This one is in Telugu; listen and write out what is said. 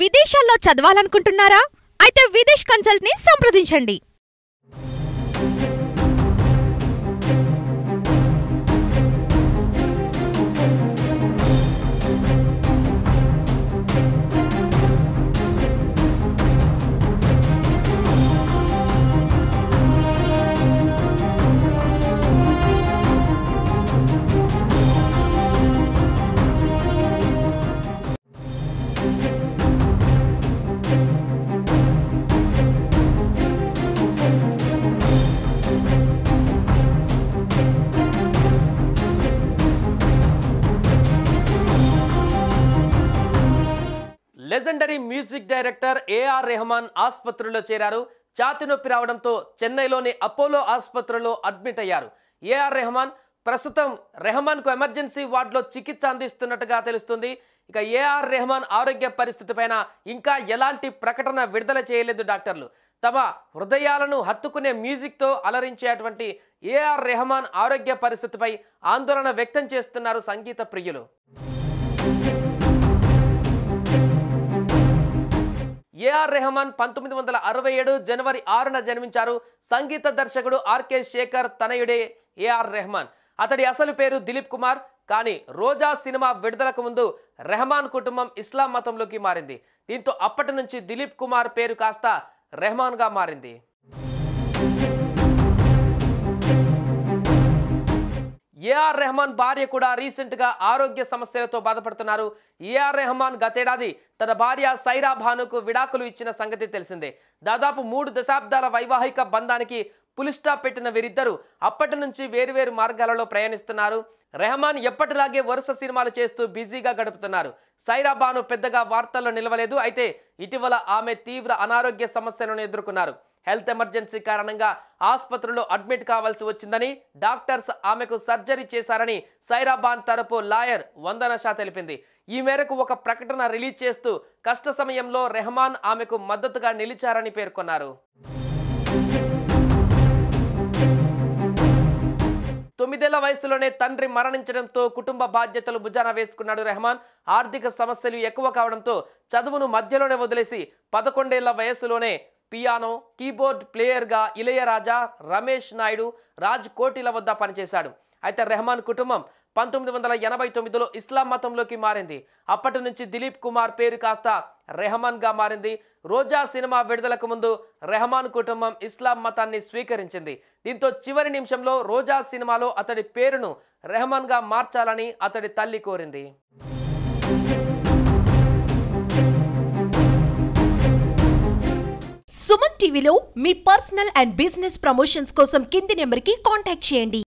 విదేశాల్లో చదవాలనుకుంటున్నారా? అయితే విదేశ్ కన్సల్ట్ ని సంప్రదించండి. Legendary music director AR Rahman ఆసుపత్రిలో చేరారు. ఛాతీ నొప్పి రావడంతో చెన్నైలోని అపోలో ఆసుపత్రిలో అడ్మిట్ అయ్యారు. ఏఆర్ రెహమాన్ ప్రస్తుతం రెహమాన్కు ఎమర్జెన్సీ వార్డులో చికిత్స అందిస్తున్నట్టుగా తెలుస్తుంది. ఇక ఏఆర్ రెహమాన్ ఆరోగ్య పరిస్థితిపైన ఇంకా ఎలాంటి ప్రకటన విడుదల చేయలేదు డాక్టర్లు. తమ హృదయాలను హత్తుకునే మ్యూజిక్తో అలరించేటువంటి ఏఆర్ రెహమాన్ ఆరోగ్య పరిస్థితిపై ఆందోళన వ్యక్తం చేస్తున్నారు సంగీత ప్రియులు. ఏఆర్ రెహమాన్ 1967 జనవరి 6న జన్మించారు. సంగీత దర్శకుడు ఆర్కే శేఖర్ తనయుడే ఏఆర్ రెహమాన్. అతడి అసలు పేరు దిలీప్ కుమార్. కానీ రోజా సినిమా విడుదలకు ముందు రెహమాన్ కుటుంబం ఇస్లాం మతంలోకి మారింది. దీంతో అప్పటి నుంచి దిలీప్ కుమార్ పేరు కాస్త రెహమాన్గా మారింది. ఏఆర్ రెహమాన్ భార్య కూడా రీసెంట్గా ఆరోగ్య సమస్యలతో బాధపడుతున్నారు. ఏఆర్ రెహమాన్ గతేడాది తన భార్య సైరా భానుకు విడాకులు ఇచ్చిన సంగతి తెలిసిందే. దాదాపు 3 దశాబ్దాల వైవాహిక బంధానికి పులిస్టాప్ పెట్టిన వీరిద్దరూ అప్పటి నుంచి వేరువేరు మార్గాలలో ప్రయాణిస్తున్నారు. రెహమాన్ ఎప్పటిలాగే వరుస సినిమాలు చేస్తూ బిజీగా గడుపుతున్నారు. సైరా భాను పెద్దగా వార్తల్లో నిలవలేదు. అయితే ఇటీవల ఆమె తీవ్ర అనారోగ్య సమస్యలను ఎదుర్కొన్నారు. హెల్త్ ఎమర్జెన్సీ కారణంగా ఆసుపత్రిలో అడ్మిట్ కావాల్సి వచ్చిందని, డాక్టర్స్ ఆమెకు సర్జరీ చేశారని సైరా భాన్ తరపు లాయర్ వందన షా తెలిపింది. ఈ మేరకు ఒక ప్రకటన రిలీజ్ చేస్తూ కష్ట సమయంలో రెహమాన్ ఆమెకు మద్దతుగా నిలిచారని పేర్కొన్నారు. 9 వయసులోనే తండ్రి మరణించడంతో కుటుంబ బాధ్యతలు భుజాన వేసుకున్నాడు రెహమాన్. ఆర్థిక సమస్యలు ఎక్కువ కావడంతో చదువును మధ్యలోనే వదిలేసి 11 వయసులోనే పియానో, కీబోర్డ్ ప్లేయర్గా ఇళయరాజా, రమేష్ నాయుడు, రాజ్ కోటిల వద్ద పనిచేశాడు. అయితే రెహమాన్ కుటుంబం 1989లో ఇస్లాం మతంలోకి మారింది. అప్పటి నుంచి దిలీప్ కుమార్ పేరు కాస్త రెహమాన్గా మారింది. రోజా సినిమా విడుదలకు ముందు రెహమాన్ కుటుంబం ఇస్లాం మతాన్ని స్వీకరించింది. దీంతో చివరి నిమిషంలో రోజా సినిమాలో అతడి పేరును రెహమాన్గా మార్చాలని అతడి తల్లి కోరింది. సుమన్ టీవీలో మీ పర్సనల్ అండ్ బిజినెస్ ప్రమోషన్స్ కోసం కింది నెంబర్కి కాంటాక్ట్ చేయండి.